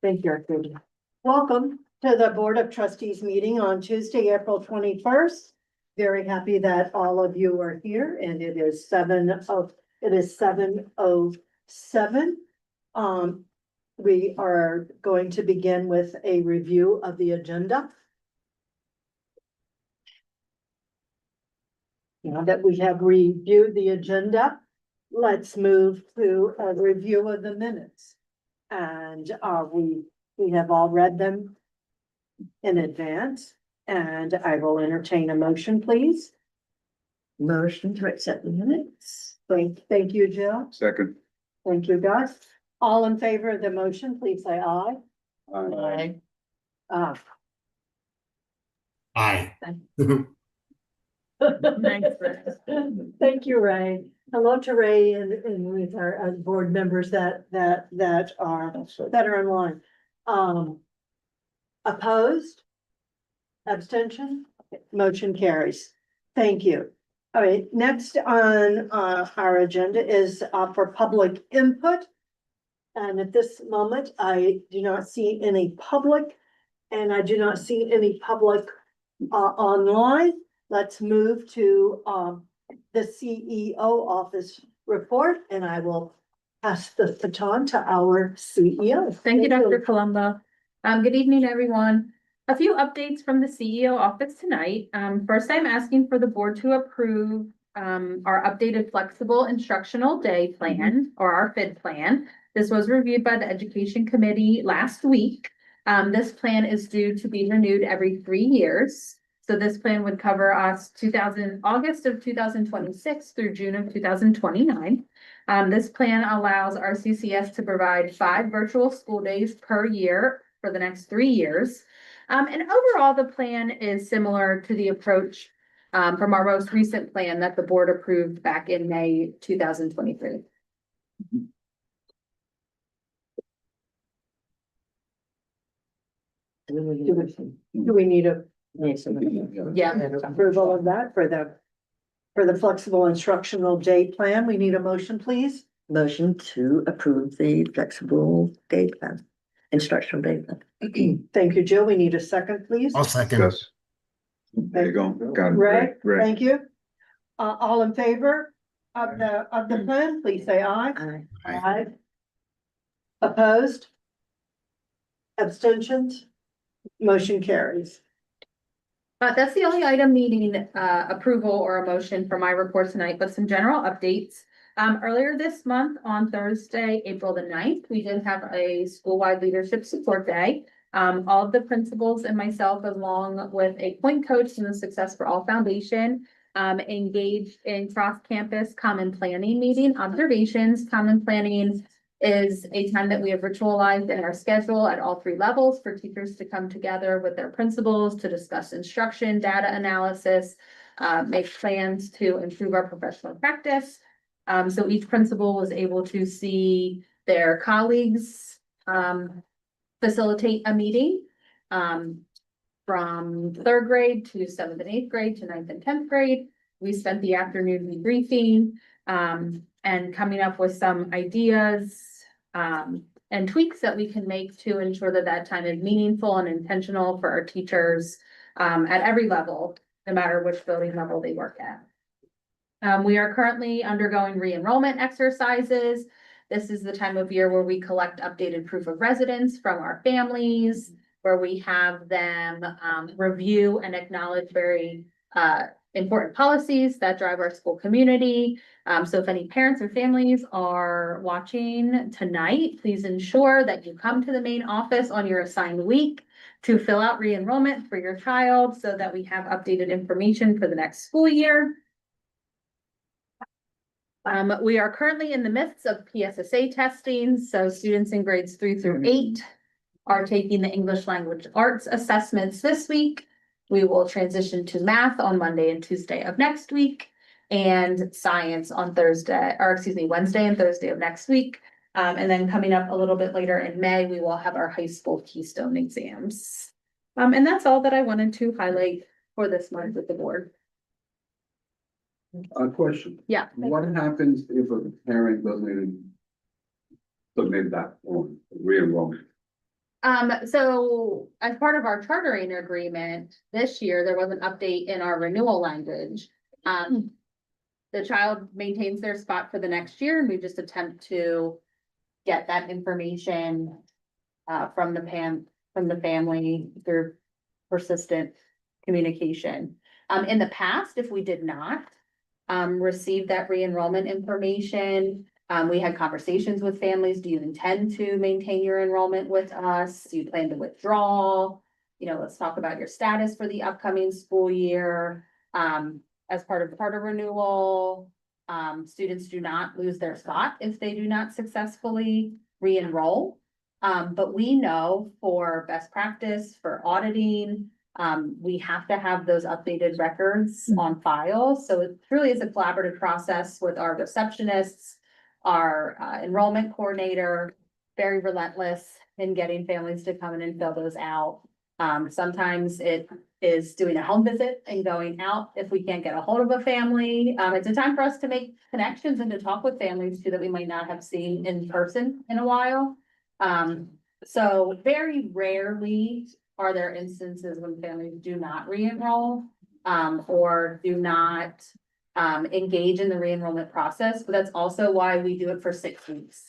Thank you, Arcadia. Welcome to the Board of Trustees meeting on Tuesday, April 21st. Very happy that all of you are here, and it is 7:07. We are going to begin with a review of the agenda. Now that we have reviewed the agenda, let's move to a review of the minutes. And we have all read them in advance, and I will entertain a motion, please. Motion to accept the minutes. Thank you, Jill. Second. Thank you, Gus. All in favor of the motion, please say aye. Aye. Aye. Thanks, Ray. Thank you, Ray. Hello to Ray and with our board members that are online. Opposed? Abstention? Motion carries. Thank you. All right, next on our agenda is for public input. And at this moment, I do not see any public, and I do not see any public online. Let's move to the CEO office report, and I will pass the baton to our CEO. Thank you, Dr. Colombo. Good evening, everyone. A few updates from the CEO office tonight. First, I'm asking for the board to approve our updated flexible instructional day plan, or our FID plan. This was reviewed by the Education Committee last week. This plan is due to be renewed every 3 years. So this plan would cover us August of 2026 through June of 2029. This plan allows RCCS to provide 5 virtual school days per year for the next 3 years. And overall, the plan is similar to the approach from our most recent plan that the board approved back in May 2023. Do we need a Yeah. approval of that for the flexible instructional day plan? We need a motion, please. Motion to approve the flexible day plan, instructional day plan. Thank you, Jill. We need a second, please. I'll second. Yes. There you go. Got it. Ray, Ray. thank you. All in favor of the plan, please say aye. Aye. Aye. Opposed? Abstentions? Motion carries. That's the only item needing approval or a motion for my report tonight, but some general updates. Earlier this month on Thursday, April the 9th, we did have a school-wide leadership support day. All of the principals and myself, along with a point coach from the Success for All Foundation, engaged in cross-campus common planning meeting observations. Common planning is a time that we have ritualized in our schedule at all 3 levels for teachers to come together with their principals to discuss instruction, data analysis, make plans to improve our professional practice. So each principal was able to see their colleagues facilitate a meeting from 3rd grade to 7th and 8th grade to 9th and 10th grade. We spent the afternoon debriefing and coming up with some ideas and tweaks that we can make to ensure that that time is meaningful and intentional for our teachers at every level, no matter which building level they work at. We are currently undergoing re-enrollment exercises. This is the time of year where we collect updated proof of residence from our families, where we have them review and acknowledge very important policies that drive our school community. So if any parents or families are watching tonight, please ensure that you come to the main office on your assigned week to fill out re-enrollment for your child so that we have updated information for the next school year. We are currently in the midst of PSSA testing, so students in grades 3 through 8 are taking the English language arts assessments this week. We will transition to math on Monday and Tuesday of next week, and science on Wednesday and Thursday of next week. And then coming up a little bit later in May, we will have our high school Keystone exams. And that's all that I wanted to highlight for this month with the board. A question. Yeah. What happens if a parent doesn't submit that form, re-enrollment? So as part of our chartering agreement this year, there was an update in our renewal language. The child maintains their spot for the next year, and we just attempt to get that information from the family through persistent communication. In the past, if we did not receive that re-enrollment information, we had conversations with families. Do you intend to maintain your enrollment with us? Do you plan to withdraw? You know, let's talk about your status for the upcoming school year. As part of charter renewal, students do not lose their spot if they do not successfully re-enroll. But we know for best practice, for auditing, we have to have those updated records on file. So it truly is a collaborative process with our receptionists, our enrollment coordinator, very relentless in getting families to come in and fill those out. Sometimes it is doing a home visit and going out if we can't get a hold of a family. It's a time for us to make connections and to talk with families too that we might not have seen in person in a while. So very rarely are there instances when families do not re-enroll, or do not engage in the re-enrollment process, but that's also why we do it for 6 weeks.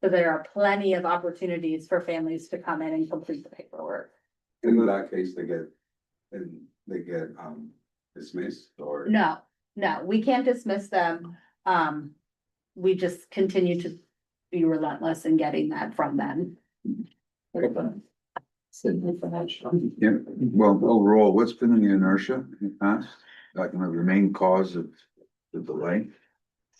So there are plenty of opportunities for families to come in and complete the paperwork. In that case, they get dismissed or? No, we can't dismiss them. We just continue to be relentless in getting that from them. Yeah, well, overall, what's been the inertia in the past, like, the main cause of the delay?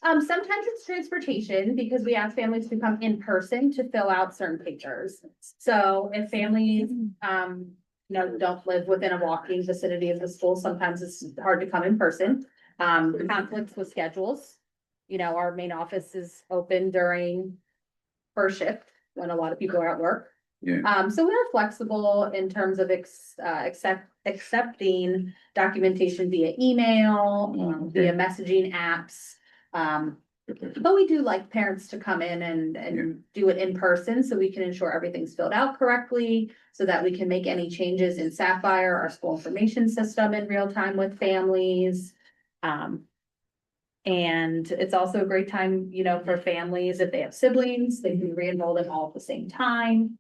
Sometimes it's transportation because we ask families to come in person to fill out certain papers. So if families, don't live within a walking vicinity of the school, sometimes it's hard to come in person. Conflicts with schedules. Our main office is open during first shift when a lot of people are at work. Yeah. So we're flexible in terms of accepting documentation via email, via messaging apps. But we do like parents to come in and do it in person so we can ensure everything's filled out correctly, so that we can make any changes in Sapphire, our school information system, in real time with families. And it's also a great time, for families, if they have siblings, they can re-enroll them all at the same time.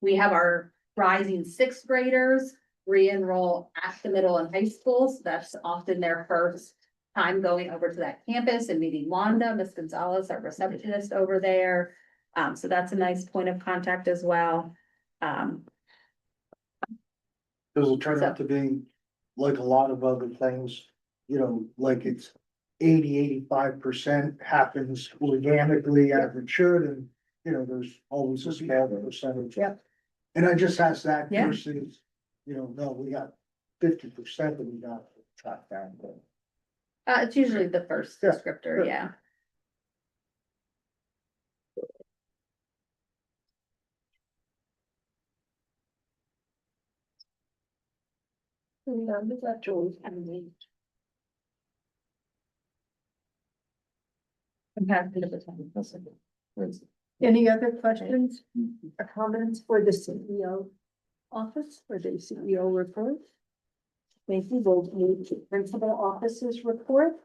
We have our rising 6th graders re-enroll at the middle and high school. So that's often their first time going over to that campus and meeting Wanda, Miss Gonzalez, our receptionist over there. So that's a nice point of contact as well. Does it turn out to be like a lot of other things, like it's 80-85% happens organically as it should, and, there's always a small percentage. Yep. And I just asked that Yeah. versus, no, we got 50% that we got to track down. It's usually the first Yeah, descriptor, sure. yeah. Any other questions or comments for the CEO office, for the CEO report? Thank you. We'll move to principal office's report.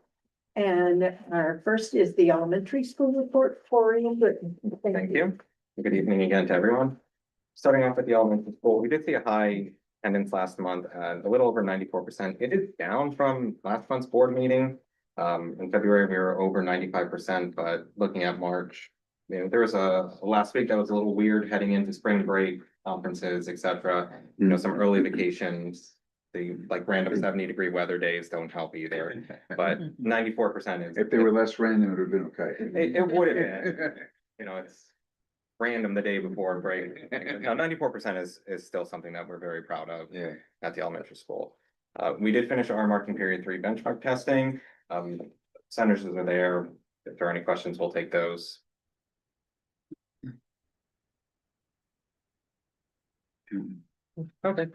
And our first is the elementary school report for Ian Britton. Thank you. Good evening again to everyone. Starting off with the elementary school, we did see a high attendance last month at a little over 94%. It is down from last month's board meeting. In February, we were over 95%, but looking at March, there was a last week that was a little weird heading into spring break, conferences, etc. Some early vacations. The random 70-degree weather days don't help either, but 94% is. If they were less random, it would have been okay. It would have been, it's random the day before break. Now, 94% is still something that we're very proud of at the elementary school. We did finish our marking period 3 benchmark testing. Senators are there. If there are any questions, we'll take those. Okay.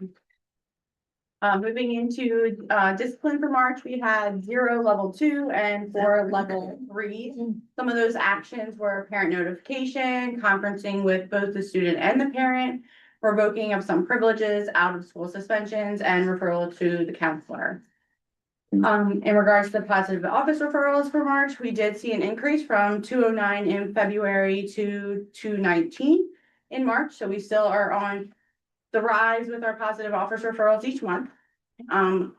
Moving into, discipline for March, we had 0 level 2 and 4 level 3. Some of those actions were parent notification, conferencing with both the student and the parent, revoking of some privileges, out of school suspensions, and referral to the counselor. In regards to the positive office referrals for March, we did see an increase from 209 in February to 219 in March, so we still are on the rise with our positive office referrals each month. On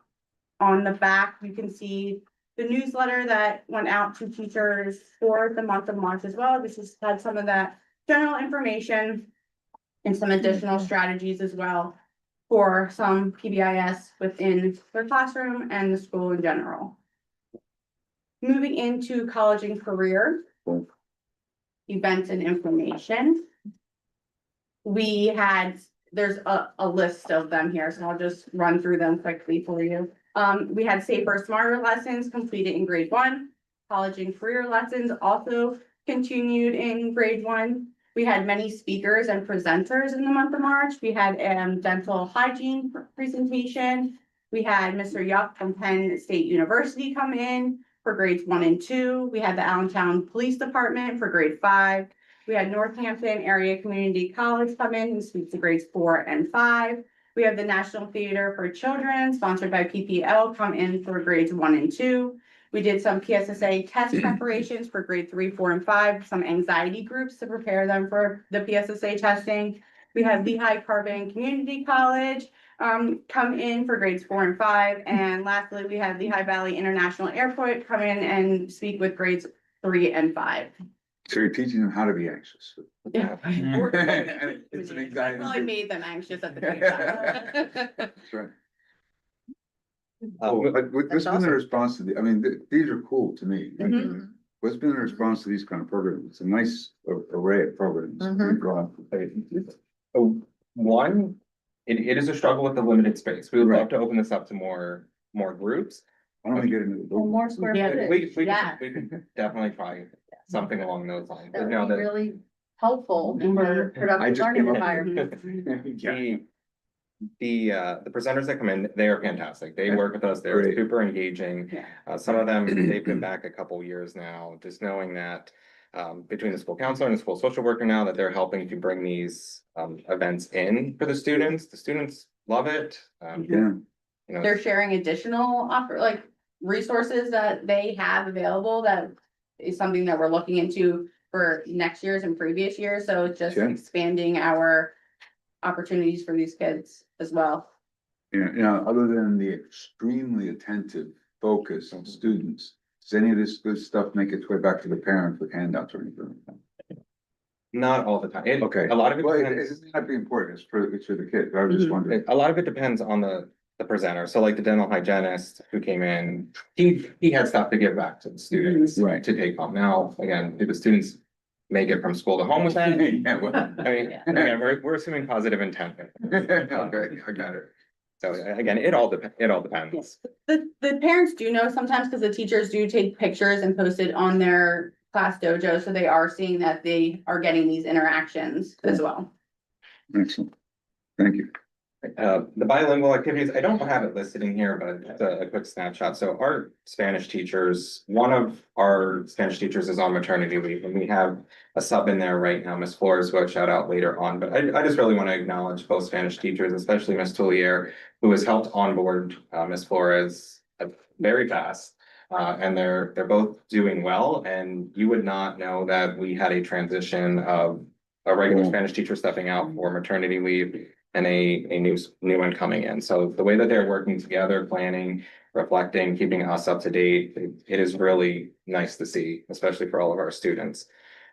the back, you can see the newsletter that went out to teachers for the month of March as well. This has had some of that general information and some additional strategies as well for some PBIS within their classroom and the school in general. Moving into college and career events and information. There's a list of them here, so I'll just run through them quickly for you. We had Safer Smarter lessons completed in grade 1. College and career lessons also continued in grade 1. We had many speakers and presenters in the month of March. We had dental hygiene presentation. We had Mr. Yuck from Penn State University come in for grades 1 and 2. We had the Allentown Police Department for grade 5. We had Northampton Area Community College come in and speak to grades 4 and 5. We have the National Theater for Children, sponsored by PPL, come in for grades 1 and 2. We did some PSSA test preparations for grade 3, 4, and 5, some anxiety groups to prepare them for the PSSA testing. We had Lehigh Carbon Community College come in for grades 4 and 5. And lastly, we had Lehigh Valley International Airport come in and speak with grades 3 and 5. So you're teaching them how to be anxious. Yeah. It's an anxiety. Probably made them anxious at the same time. That's right. But what's been the response to these are cool to me. Mhm. What's been the response to these kind of programs? It's a nice array of programs. Mhm. Broad. One, it is a struggle with the limited space. We would Right. love to open this up to more groups. I don't want to get into the. More square Yeah. footage. We Yeah. could definitely try something along those lines. That But no, would be really helpful for I productive just learning came up- environment. Yeah. The presenters that come in, they are fantastic. They work with us. They're Great. super engaging. Yeah. Some of them, they've been back a couple years now, just knowing that between the school counselor and the school social worker now that they're helping to bring these events in for the students. The students love it. Yeah. You know, They're sharing additional resources that they have available that is something that we're looking into for next year's and previous years. So it's just Sure. expanding our opportunities for these kids as well. Yeah, other than the extremely attentive focus on students, does any of this good stuff make its way back to the parents with handouts or anything? not all the time. Okay. A lot of it Well, depends. it's not be important, it's for the kids, I was just Mhm. wondering. A lot of it depends on the presenter. So like the dental hygienist who came in, he had stuff to give back to the students. Right. To take home. Now, again, do the students make it from school to home with that? Yeah, well, I mean, Yeah. again, we're assuming positive intent. okay, I got it. So again, it all depends. The parents do know sometimes because the teachers do take pictures and post it on their class dojo. So they are seeing that they are getting these interactions as well. Excellent, thank you. The bilingual activities, I don't have it listed in here, but it's a quick snapshot. So our Spanish teachers, one of our Spanish teachers is on maternity leave, and we have a sub in there right now, Miss Flores, who I'll shout out later on. But I just really want to acknowledge both Spanish teachers, especially Miss Tullier, who has helped onboard Miss Flores very fast. And they're both doing well, and you would not know that we had a transition of a regular Spanish teacher stepping out for maternity leave and a new one coming in. So the way that they're working together, planning, reflecting, keeping us up to date, it is really nice to see, especially for all of our students.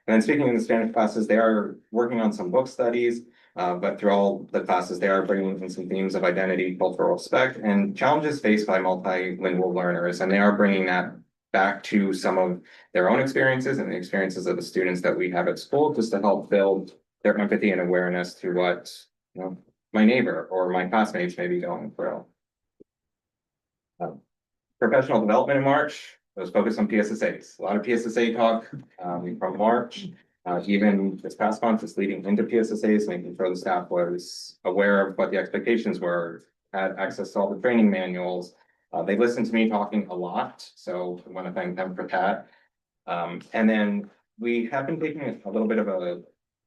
And then speaking in the Spanish classes, they are working on some book studies, but through all the classes, they are bringing in some themes of identity, cultural respect, and challenges faced by multilingual learners. And they are bringing that back to some of their own experiences and the experiences of the students that we have at school, just to help build their empathy and awareness to what, you know, my neighbor or my classmates may be going through. Professional development in March was focused on PSSAs. A lot of PSSA talk from March. Even this past month, just leading into PSSAs, making sure the staff was aware of what the expectations were had access to all the training manuals. They listened to me talking a lot, so I want to thank them for that. And then we have been taking a little bit of a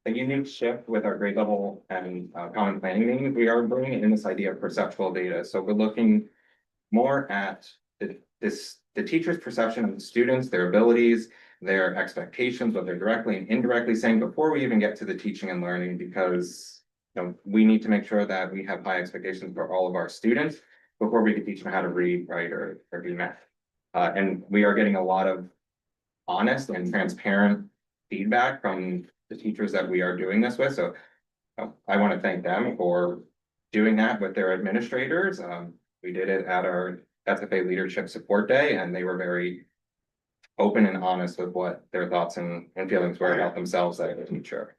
unique shift with our grade level and common planning meetings. We are bringing in this idea of perceptual data. So we're looking more at the teacher's perception of the students, their abilities, their expectations, what they're directly and indirectly saying before we even get to the teaching and learning, because we need to make sure that we have high expectations for all of our students before we can teach them how to read, write, or do math. And we are getting a lot of honest and transparent feedback from the teachers that we are doing this with. So I want to thank them for doing that with their administrators. We did it at our SFA Leadership Support Day, and they were very open and honest with what their thoughts and feelings were about themselves as a teacher.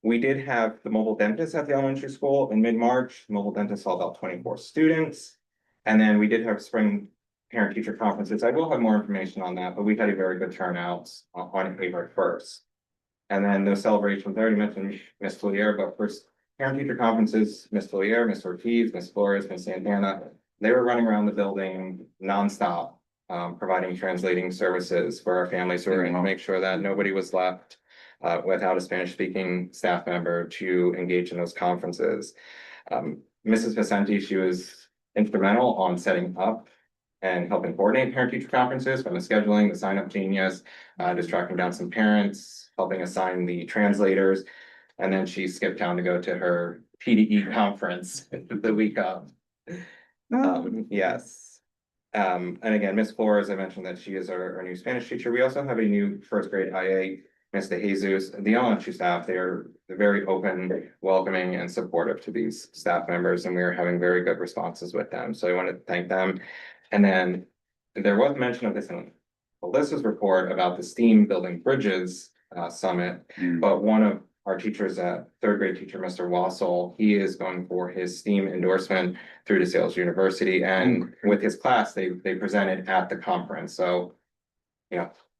We did have the mobile dentist at the elementary school in mid-March. Mobile dentist saw about 24 students. And then we did have spring parent-teacher conferences. I will have more information on that, but we had a very good turnout on April 1st. And then those celebrations, I already mentioned Miss Fleer, but first parent-teacher conferences, Miss Fleer, Miss Ortiz, Miss Flores, Miss Santana, they were running around the building nonstop, providing translating services for our families who were in to make sure that nobody was left without a Spanish-speaking staff member to engage in those conferences. Mrs. Vicente, she was instrumental on setting up and helping coordinate parent-teacher conferences, from the scheduling, the sign-up genius, just tracking down some parents, helping assign the translators. And then she skipped town to go to her PDE conference the week of. Yes. And again, Miss Flores, I mentioned that she is our new Spanish teacher. We also have a new first grade IA, Miss De Jesus. The elementary staff, they're very open, welcoming, and supportive to these staff members, and we are having very good responses with them. So I want to thank them. And then there was mention of this in Alyssa's report about the STEAM Building Bridges Summit, but one of our teachers at third grade teacher, Mr. Wassel, he is going for his STEAM endorsement through DeSales University, and with his class, they presented at the conference. So,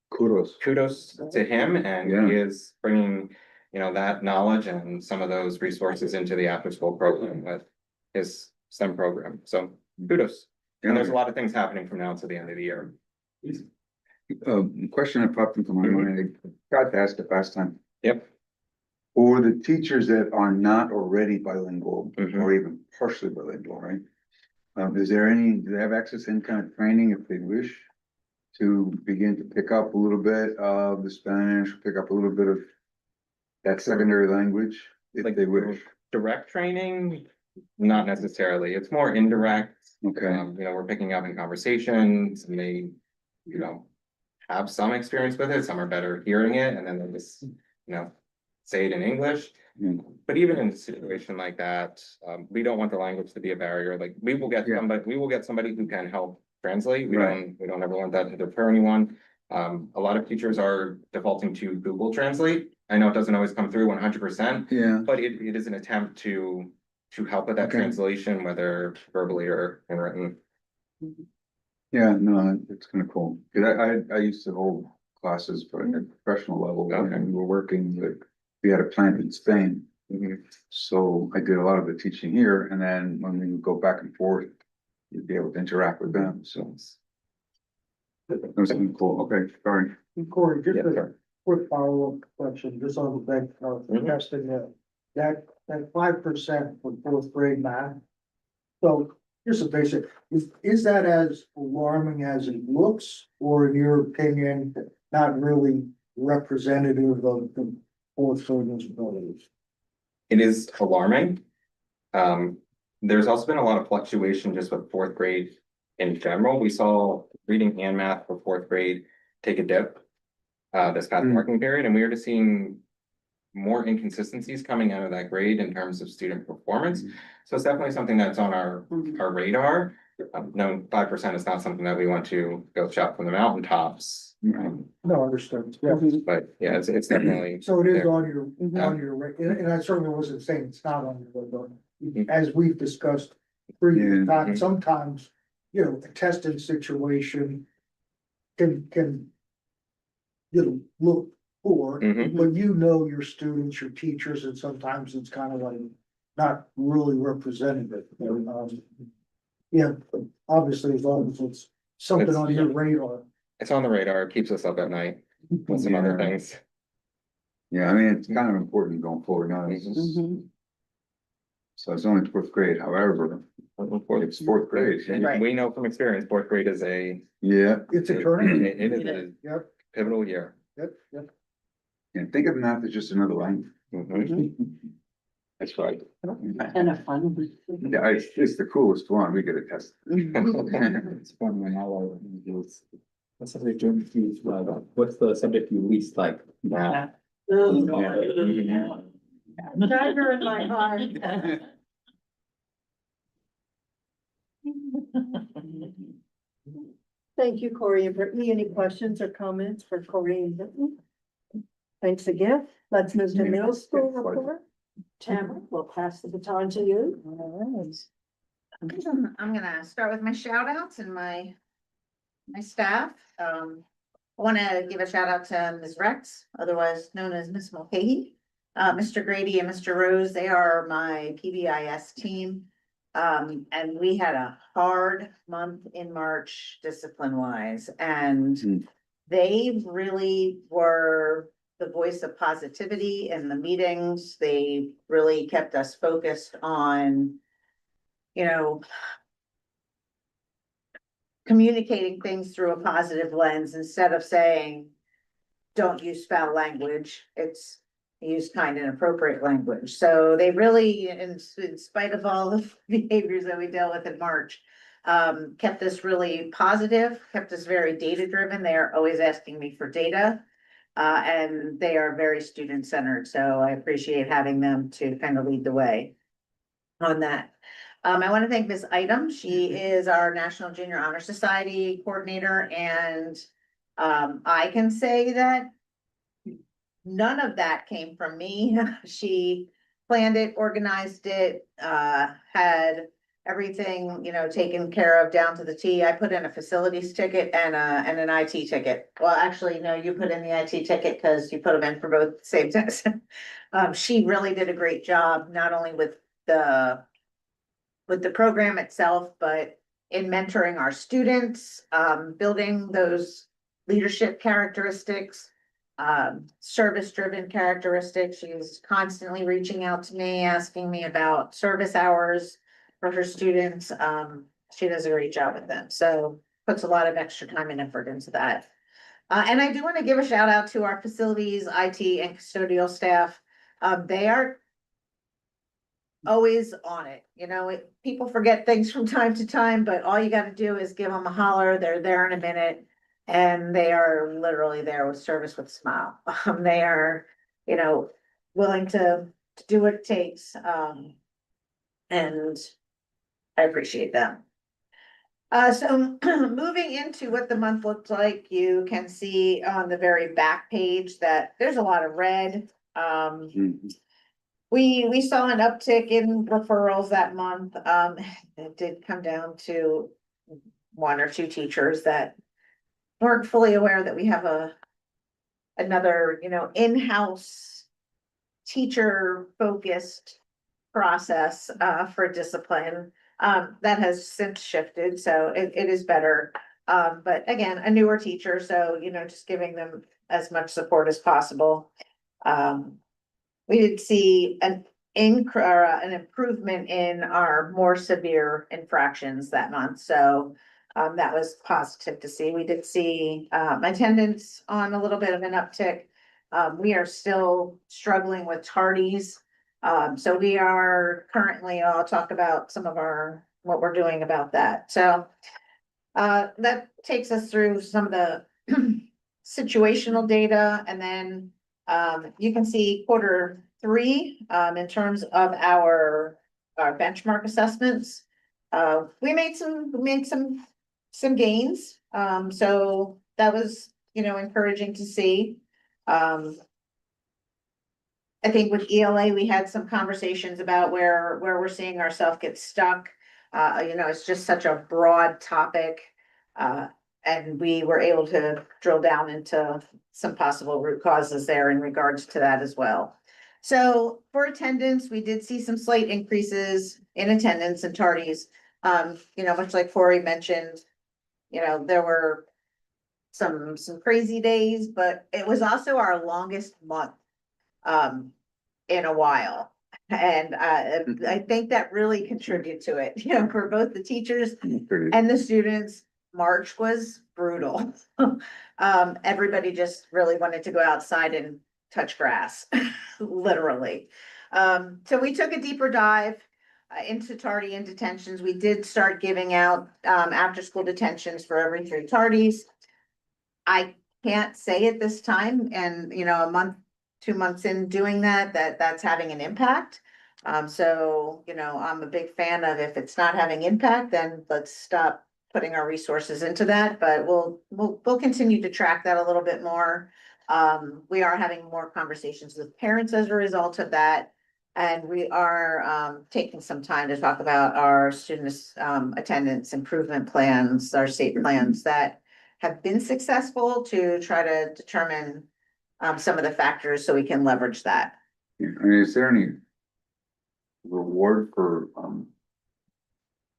kudos to him, and he is bringing, that knowledge and some of those resources into the after-school program with his STEM program. So kudos. And there's a lot of things happening from now to the end of the year. Question that popped into my mind, I got to ask it last time. Yep. For the teachers that are not already bilingual or even partially bilingual, right? Do they have access to any kind of training if they wish to begin to pick up a little bit of the Spanish, pick up a little bit of that secondary language if they wish? Direct training, not necessarily. It's more indirect. Okay. We're picking up in conversations, and they, have some experience with it. Some are better hearing it, and then they just, say it in English. But even in a situation like that, we don't want the language to be a barrier. Like, we will get somebody who can help translate. We don't ever want that to deter anyone. A lot of teachers are defaulting to Google Translate. I know it doesn't always come through 100%. Yeah. But it is an attempt to help with that translation, whether verbally or in written. Yeah, no, it's kind of cool. Cause I used to hold classes for at a professional level, and we were working with, we had a plant in Spain. So I did a lot of the teaching here, and then when we would go back and forth, you'd be able to interact with them, so. That was kind of cool. Okay, sorry. Corey, just a quick follow-up question, just on the thing, testing that 5% for fourth grade math. So just a basic, is that as alarming as it looks, or in your opinion, not really representative of the fourth grade abilities? It is alarming. There's also been a lot of fluctuation just with fourth grade in general. We saw reading and math for fourth grade take a dip this past marking period, and we are just seeing more inconsistencies coming out of that grade in terms of student performance. So it's definitely something that's on our radar. No, 5% is not something that we want to go shout from the mountaintops. No, understood. Yeah. But yeah, it's definitely. So it is there. on your, and I certainly wasn't saying it's not on your, but as we've discussed previous times, sometimes, a testing situation can look poor, but your students, your teachers, and sometimes it's kind of like, not really representative. Yeah, obviously, as long as it's something on your radar. It's on the radar, it keeps us up at night with some other Yeah. things. Yeah, I mean, it's kind of important going forward now. So it's only fourth grade, however, it's fourth grade. And we know from experience, fourth grade is Yeah, It's a turning. it is a Yep, pivotal year. yep, yep. and think of math as just another language. Mhm. That's right. And a fun one. Yeah, it's the coolest one. We get a test. It's fun when our use. The subject you use, what's the subject you least like? Math. Dagger in my heart. Thank you, Corey and Brittany. Any questions or comments for Corey and Brittany? Thanks again. Let's move to middle school report. Tamara, we'll pass the baton to you. I'm gonna start with my shout outs and my staff. I want to give a shout out to Ms. Rex, otherwise known as Miss Mulcahy. Mr. Grady and Mr. Rose, they are my PBIS team. And we had a hard month in March discipline wise, and they really were the voice of positivity in the meetings. They really kept us focused on, you know, communicating things through a positive lens instead of saying, don't use foul language. It's use kind and appropriate language. So they really, in spite of all the behaviors that we dealt with in March, kept us really positive, kept us very data driven. They are always asking me for data. And they are very student centered. So I appreciate having them to kind of lead the way on that. I want to thank Ms. Item. She is our National Junior Honor Society coordinator, and I can say that none of that came from me. She planned it, organized it, had everything, taken care of down to the T. I put in a facilities ticket and an IT ticket. Well, actually, no, you put in the IT ticket because you put them in for both at the same time. She really did a great job, not only with the program itself, but in mentoring our students, building those leadership characteristics, service-driven characteristics. She's constantly reaching out to me, asking me about service hours for her students. She does a great job with them. So puts a lot of extra time and effort into that. And I do want to give a shout out to our facilities, IT and custodial staff. They are always on it. People forget things from time to time, but all you got to do is give them a holler. They're there in a minute. And they are literally there with service with a smile. They are, willing to do what it takes. And I appreciate them. So moving into what the month looked like, you can see on the very back page that there's a lot of red. We saw an uptick in referrals that month. It did come down to one or two teachers that weren't fully aware that we have another, in-house teacher focused process for discipline. That has since shifted, so it is better. But again, a newer teacher, so just giving them as much support as possible. We did see an improvement in our more severe infractions that month, so that was positive to see. We did see attendance on a little bit of an uptick. We are still struggling with tardies. So we are currently, I'll talk about some of what we're doing about that. So that takes us through some of the situational data, and then you can see Q3 in terms of our benchmark assessments. We made some gains. So that was, encouraging to see. I think with ELA, we had some conversations about where we're seeing ourselves get stuck. It's just such a broad topic. And we were able to drill down into some possible root causes there in regards to that as well. So for attendance, we did see some slight increases in attendance and tardies. Much like Corey mentioned, there were some crazy days, but it was also our longest month in a while. And I think that really contributed to it, for both the teachers and the students. March was brutal. Everybody just really wanted to go outside and touch grass, literally. So we took a deeper dive into tardy and detentions. We did start giving out after school detentions for every 3 tardies. I can't say at this time, and a month, 2 months in doing that's having an impact. So, I'm a big fan of, if it's not having impact, then let's stop putting our resources into that, but we'll continue to track that a little bit more. We are having more conversations with parents as a result of that. And we are taking some time to talk about our students' attendance improvement plans, our state plans that have been successful, to try to determine some of the factors so we can leverage that. Yeah, I mean, is there any reward for,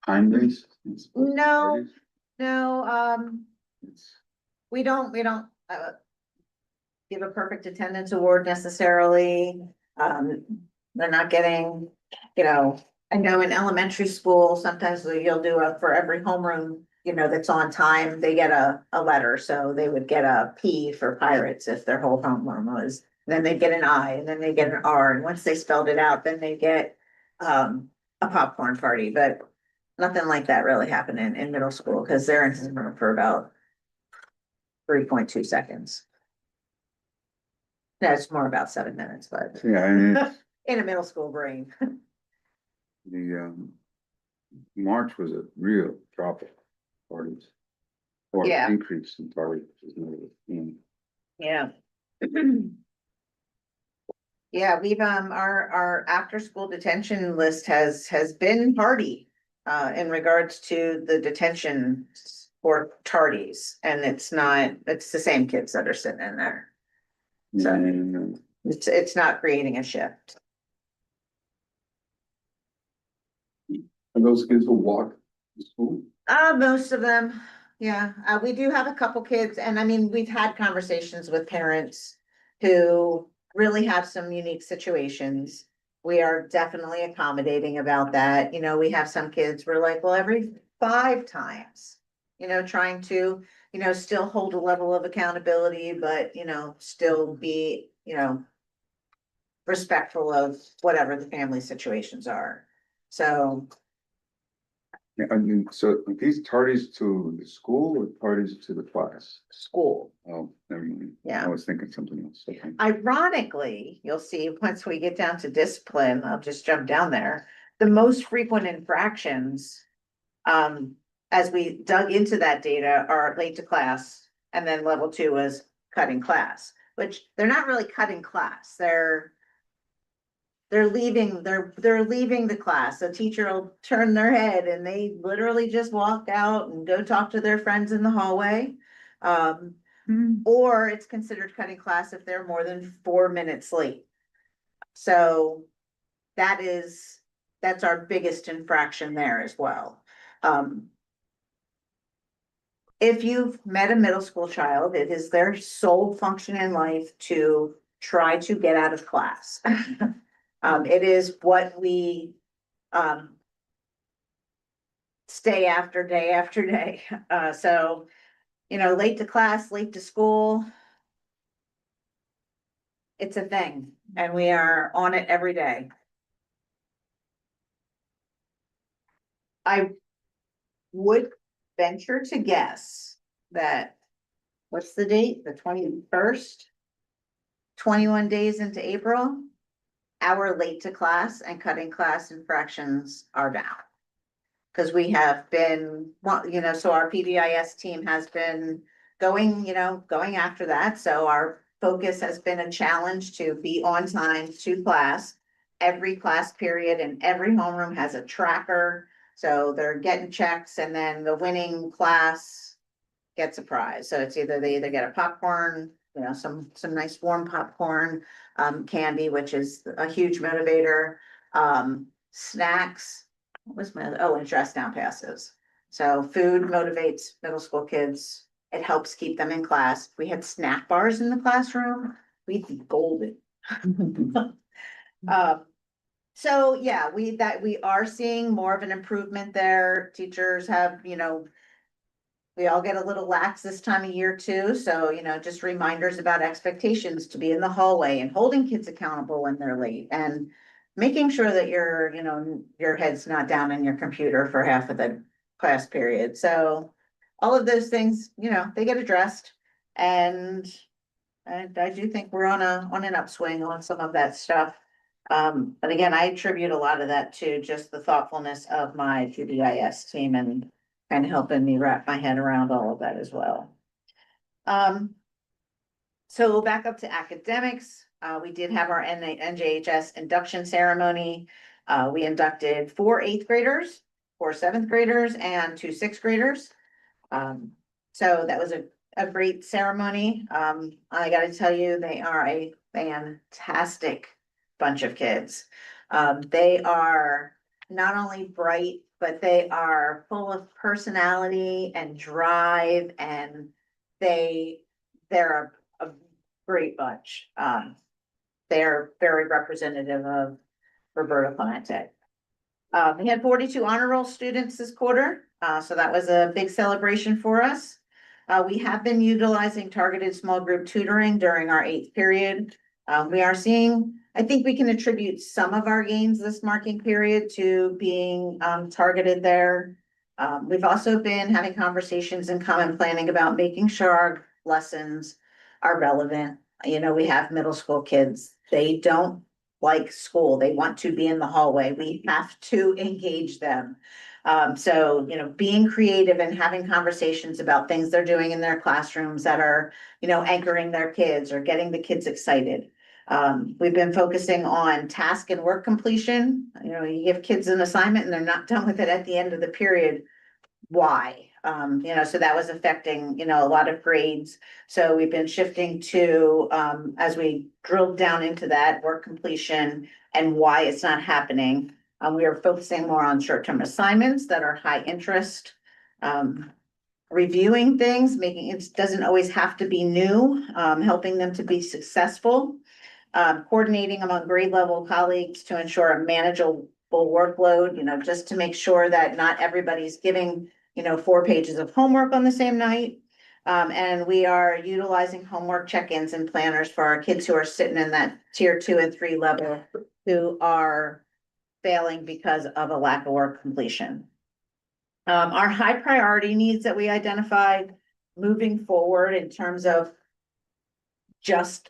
time based? No, we don't give a perfect attendance award necessarily. They're not getting, I know in elementary school, sometimes you'll do for every homeroom, that's on time, they get a letter. So they would get a P for pirates if their whole homeroom was, then they get an I, and then they get an R. And once they spelled it out, then they get a popcorn party. But nothing like that really happened in middle school, because they're in homeroom for about 3.2 seconds. That's more about 7 minutes, but Yeah, I mean, in a middle school brain. the, March was a real drop of parties. Or Yeah. increase in parties. Yeah. Yeah, we've, our after-school detention list has been tardy, in regards to the detention for tardies, and it's the same kids that are sitting in there. So And, it's not creating a shift. and those kids will walk to school? Most of them, yeah, we do have a couple kids, and I mean, we've had conversations with parents who really have some unique situations. We are definitely accommodating about that. We have some kids, we're like, well, every 5 times, trying to, still hold a level of accountability, but, still be, respectful of whatever the family situations are. So Yeah, I mean, so are these tardies to the school or tardies to the class? school. Oh, never mind. Yeah. I was thinking something else. Okay. Ironically, you'll see once we get down to discipline, I'll just jump down there. The most frequent infractions, as we dug into that data, are late to class, and then level 2 is cutting class, which they're not really cutting class. They're leaving the class. The teacher will turn their head and they literally just walk out and go talk to their friends in the hallway. Or it's considered cutting class if they're more than 4 minutes late. So that's our biggest infraction there as well. If you've met a middle school child, it is their sole function in life to try to get out of class. It is what we stay after day after day. So, late to class, late to school. It's a thing, and we are on it every day. I would venture to guess that, what's the date? The 21st? 21 days into April, our late to class and cutting class infractions are down. Because we have been, so our PBIS team has been going after that. So our focus has been a challenge to be on time to class. Every class period and every homeroom has a tracker. So they're getting checks, and then the winning class gets a prize. So it's they either get a popcorn you know, some nice warm popcorn, candy, which is a huge motivator, snacks. What was my other, oh, and dress down passes. So food motivates middle school kids. It helps keep them in class. We had snack bars in the classroom. We'd be golden. So yeah, we are seeing more of an improvement there. Teachers have, you know, we all get a little lax this time of year too, so, you know, just reminders about expectations to be in the hallway and holding kids accountable when they're late and making sure that you know, your head's not down in your computer for half of the class period. So all of those things, you know, they get addressed, and I do think we're on an upswing on some of that stuff. But again, I attribute a lot of that to just the thoughtfulness of my PBIS team and helping me wrap my head around all of that as well. So back up to academics, we did have our NJHS induction ceremony. We inducted 4 8th graders, 4 7th graders, and 2 6th graders. So that was a great ceremony. I gotta tell you, they are a fantastic bunch of kids. They are not only bright, but they are full of personality and drive, and they're a great bunch. They're very representative of Roberta Clemente. We had 42 honor roll students this quarter, so that was a big celebration for us. We have been utilizing targeted small group tutoring during our 8th period. We are seeing, I think we can attribute some of our gains this marking period to being targeted there. We've also been having conversations and common planning about making sure our lessons are relevant. You know, we have middle school kids. They don't like school. They want to be in the hallway. We have to engage them. So, you know, being creative and having conversations about things they're doing in their classrooms that are, you know, anchoring their kids or getting the kids excited. We've been focusing on task and work completion. You know, you give kids an assignment and they're not done with it at the end of the period. Why? You know, so that was affecting, you know, a lot of grades. So we've been shifting to, as we drilled down into that work completion and why it's not happening. We are focusing more on short-term assignments that are high interest. Reviewing things, making it doesn't always have to be new, helping them to be successful. Coordinating among grade level colleagues to ensure a manageable workload, you know, just to make sure that not everybody's giving, you know, 4 pages of homework on the same night. And we are utilizing homework check-ins and planners for our kids who are sitting in that tier 2 and 3 level who are failing because of a lack of work completion. Our high priority needs that we identified moving forward in terms of just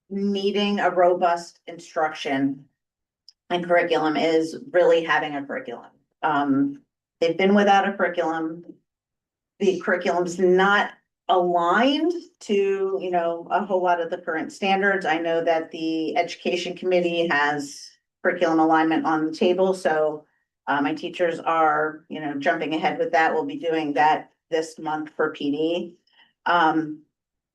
needing a robust instruction and curriculum is really having a curriculum. They've been without a curriculum. The curriculum's not aligned to, you know, a whole lot of the current standards. I know that the education committee has curriculum alignment on the table, so my teachers are, you know, jumping ahead with that. We'll be doing that this month for PD.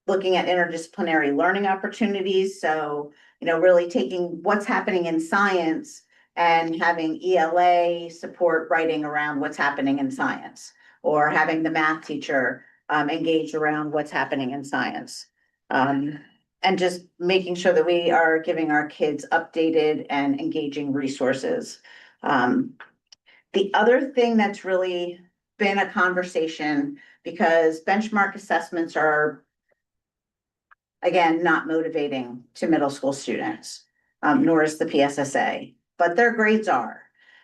Looking at interdisciplinary learning opportunities. So, you know, really taking what's happening in science and having ELA support writing around what's happening in science, or having the math teacher engage around what's happening in science. And just making sure that we are giving our kids updated and engaging resources. The other thing that's really been a conversation, because benchmark assessments are, again, not motivating to middle school students, nor is the PSSA, but their grades are.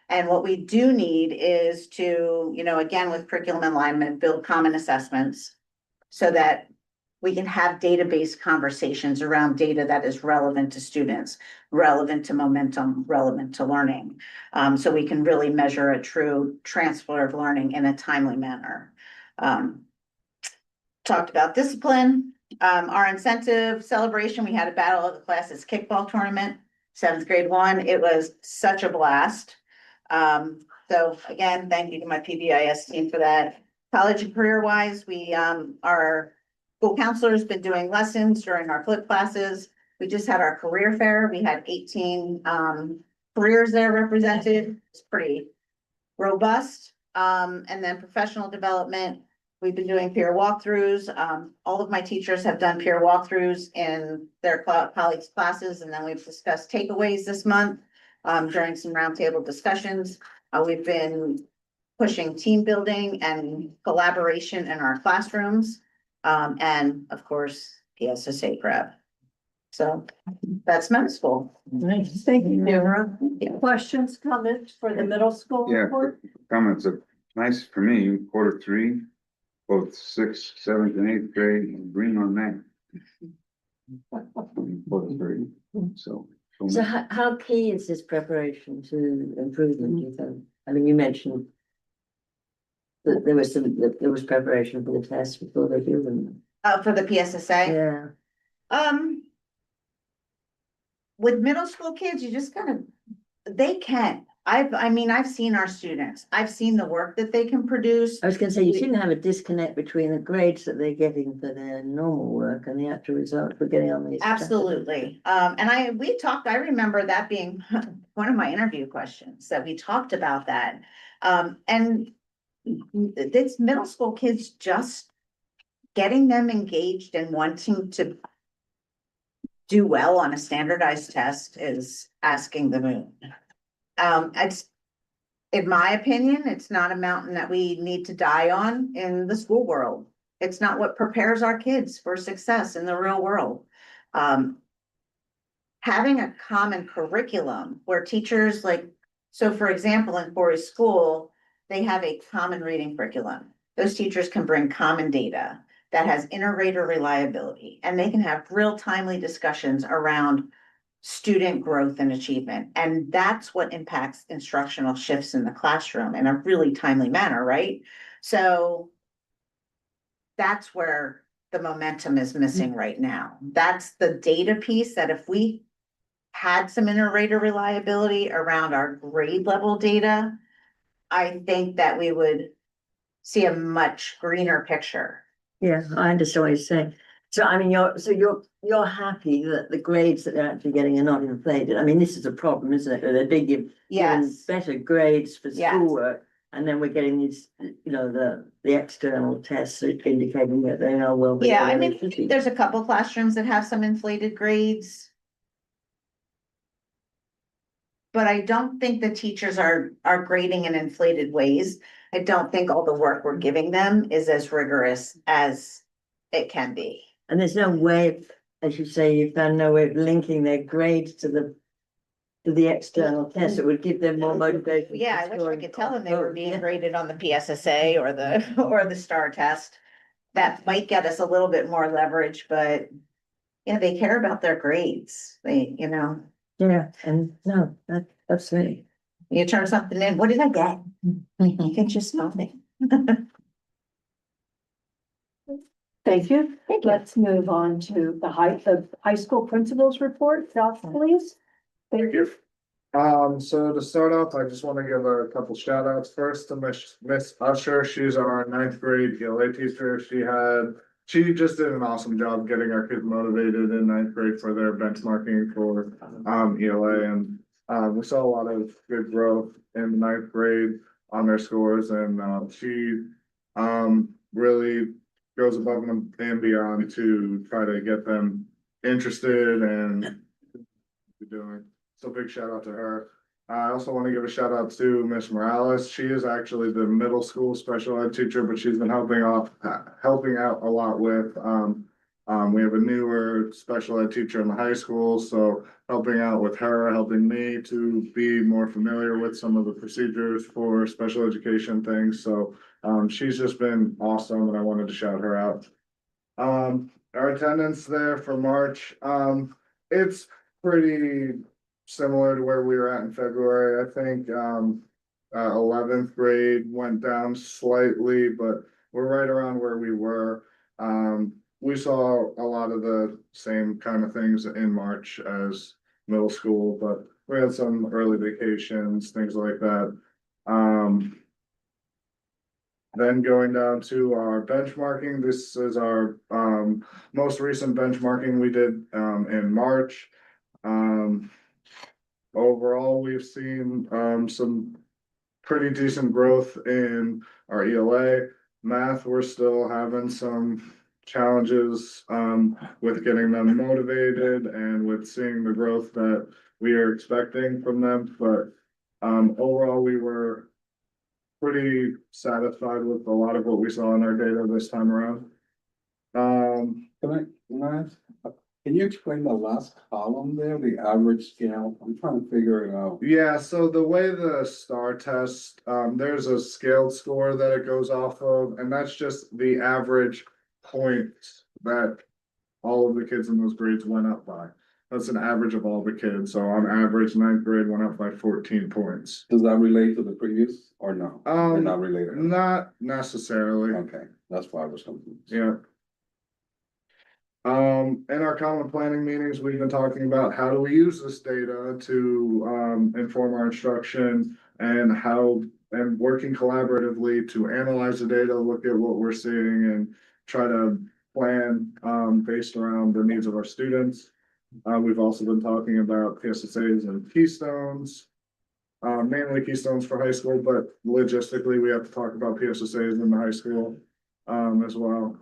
And what we do need is to, you know, again, with curriculum alignment, build common assessments so that we can have database conversations around data that is relevant to students, relevant to momentum, relevant to learning. So we can really measure a true transfer of learning in a timely manner. Talked about discipline. Our incentive celebration, we had a Battle of the Classes kickball tournament, 7th grade won. It was such a blast. So again, thank you to my PBIS team for that. College and career wise, we are school counselor has been doing lessons during our flip classes. We just had our career fair. We had 18 careers there represented. It's pretty robust. And then professional development. We've been doing peer walkthroughs. All of my teachers have done peer walkthroughs in their colleagues' classes, and then we've discussed takeaways this month during some roundtable discussions. We've been pushing team building and collaboration in our classrooms, and of course, PSSA prep. So that's middle school. Nice. Thank you, Yeah. Deborah. Questions, comments for the middle school Yeah. report? Comments are nice for me, quarter 3, both 6th, 7th and 8th grade, and green on that. Quarter 3, so. So how key is this preparation to improvement, you think? I mean, you mentioned that there was preparation for the tests before they do them. For the PSSA. Yeah, With middle school kids, you just kind of, they can. I've seen our students. I've seen the work that they can produce. I was gonna say, you shouldn't have a disconnect between the grades that they're getting for their normal work and the actual results we're getting on these. Absolutely. And we talked, I remember that being one of my interview questions, that we talked about that. And it's middle school kids, just getting them engaged and wanting to do well on a standardized test is asking the moon. It's, in my opinion, it's not a mountain that we need to die on in the school world. It's not what prepares our kids for success in the real world. Having a common curriculum where teachers so for example, in Corey's school, they have a common reading curriculum. Those teachers can bring common data that has inter-rater reliability, and they can have real timely discussions around student growth and achievement. And that's what impacts instructional shifts in the classroom in a really timely manner, right? So that's where the momentum is missing right now. That's the data piece that if we had some inter-rater reliability around our grade level data, I think that we would see a much greener picture. Yeah, I understand what you're saying. So I mean, you're happy that the grades that they're actually getting are not inflated. I mean, this is a problem, isn't it? They're giving Yes. better grades for Yes. schoolwork, and then we're getting these, the external tests indicating that they are well. Yeah, I below mean, they should be. there's a couple classrooms that have some inflated grades. But I don't think the teachers are grading in inflated ways. I don't think all the work we're giving them is as rigorous as it can be. And there's no way, as you say, you found no way of linking their grades to the external test. It would give them more motivation. Yeah, I wish I could tell them they were being graded on the PSSA or the STAR test. That might get us a little bit more leverage, but yeah, they care about their grades. Yeah, and no, that's really. You turn something in, what did I get? You can just spell me. Thank you. Let's move on to the high school principals report. Josh, please. Thank you. So to start off, I just want to give a couple shout outs first to Miss Usher. She's our 9th grade ELA teacher. She just did an awesome job getting our kids motivated in 9th grade for their benchmarking for ELA, and we saw a lot of good growth in the 9th grade on their scores, and she really goes above and beyond to try to get them interested and doing. So big shout out to her. I also want to give a shout out to Miss Morales. She is actually the middle school special ed teacher, but she's been helping out a lot with, we have a newer special ed teacher in the high school, so helping out with her, helping me to be more familiar with some of the procedures for special education things. So, she's just been awesome, and I wanted to shout her out. Our attendance there for March, it's pretty similar to where we were at in February. I think 11th grade went down slightly, but we're right around where we were. We saw a lot of the same kind of things in March as middle school, but we had some early vacations, things like that. Then going down to our benchmarking, this is our most recent benchmarking we did in March. Overall, we've seen some pretty decent growth in our ELA. Math, we're still having some challenges with getting them motivated and with seeing the growth that we are expecting from them, but overall, we were pretty satisfied with a lot of what we saw in our data this time around. Can you explain the last column there, the average scale? I'm trying to figure it out. Yeah, so the way the STAR test, there's a scaled score that it goes off of, and that's just the average points that all of the kids in those grades went up by. That's an average of all the kids. So on average, ninth grade went up by 14 points. Does that relate to the previous or no? They're not related. Not necessarily. Okay, that's why I was confused. Yeah. In our common planning meetings, we've been talking about how do we use this data to inform our instruction and and working collaboratively to analyze the data, look at what we're seeing and try to plan based around the needs of our students. We've also been talking about PSSAs and keystones, mainly keystones for high school, but logistically, we have to talk about PSSAs in the high school as well.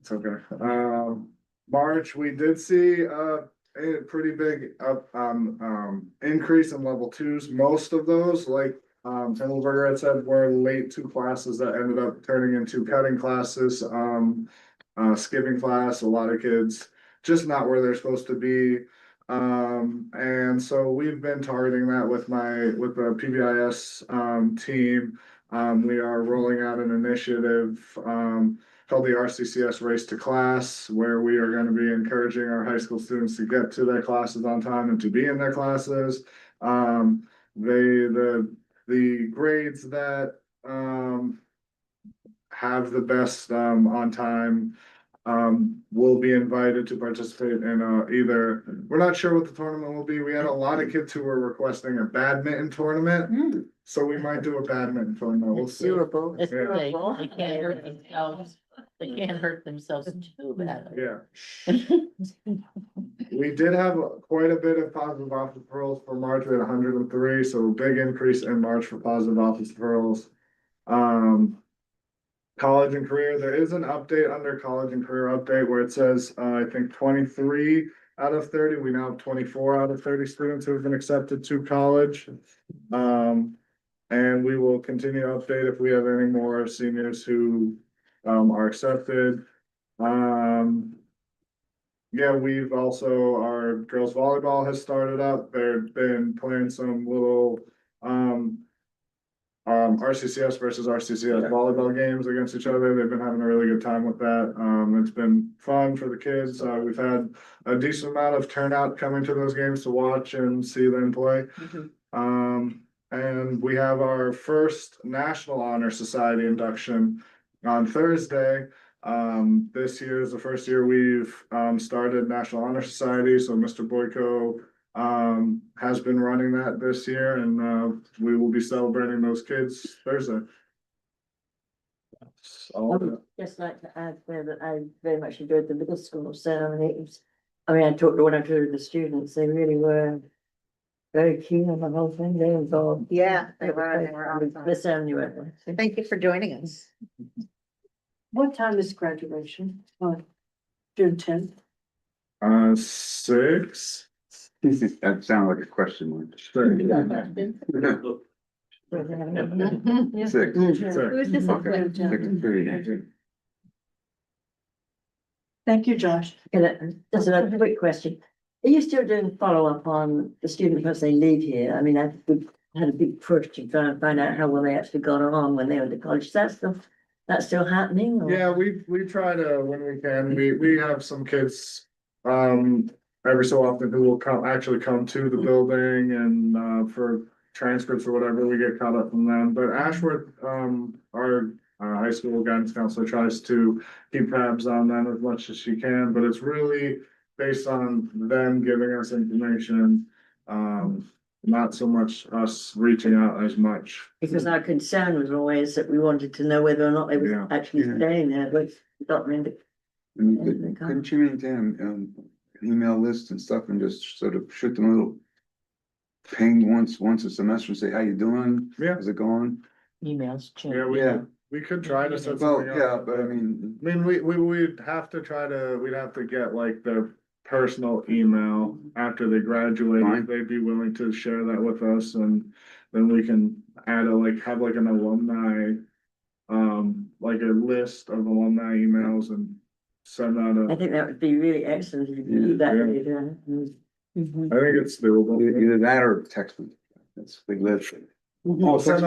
It's okay. March, we did see a pretty big increase in level twos. Most of those, like Himmelberger had said, were late two classes that ended up turning into cutting classes, skipping class, a lot of kids just not where they're supposed to be. And so we've been targeting that with the PBIS team. We are rolling out an initiative called the RCCS Race to Class, where we are going to be encouraging our high school students to get to their classes on time and to be in their classes. The grades that have the best on time will be invited to participate in either, we're not sure what the tournament will be. We had a lot of kids who were requesting a badminton tournament. So we might do a badminton tournament. We'll It's see. doable. It's Yeah. doable. They can't hurt themselves. They can't hurt themselves too badly. Yeah. We did have quite a bit of positive office referrals for March. We had 103, so big increase in March for positive office referrals. College and career, there is an update under college and career update where it says, I think 23 out of 30, we now have 24 out of 30 students who have been accepted to college. And we will continue to update if we have any more seniors who are accepted. Yeah, we've also, our girls volleyball has started up. They've been playing some little RCCS versus RCCS volleyball games against each other. They've been having a really good time with that. It's been fun for the kids. We've had a decent amount of turnout coming to those games to watch and see them play. And we have our first National Honor Society induction on Thursday. This year is the first year we've started National Honor Society. So Mr. Boyko has been running that this year, and we will be celebrating those kids Thursday. I would just like to add there that I very much enjoyed the middle school ceremony. I mean, I talked to one or two of the students, they really were very keen on the whole thing, they involved. Yeah, they were awesome. The ceremony went well. Thank you for joining us. What time is graduation? June 10th. 6. That sounded like a question mark. Six. Who's this Okay. with? 6:30. Thank you, Josh. Just a quick question. Are you still doing follow-up on the students as they leave here? I mean, we've had a big push to try and find out how well they actually got on when they went to college. That's still happening? Or? Yeah, we try to, when we can, we have some kids every so often who will come to the building and for transcripts or whatever, we get caught up from them. But Ashworth, our high school guidance counselor tries to keep tabs on them as much as she can, but it's really based on them giving us information. not so much us reaching out as much. Because our concern was always that we wanted to know whether or not they were Yeah. actually Yeah. staying there, but not really. I mean, Yeah, they couldn't you maintain, email lists and stuff and just sort of shoot them a little ping once a semester and say, how you doing? Yeah. How's it going? Emails. Yeah. We could try to set Well, something yeah, up. but I mean, We'd have to try to, we'd have to get like their personal email after they graduate. Fine. If they'd be willing to share that with us, and then we can add have like an alumni. Like a list of alumni emails and send out I think that would be really excellent if you could do that. Yeah. later. Mhm. I think it's doable. either that or text me. That's big lift. We'll send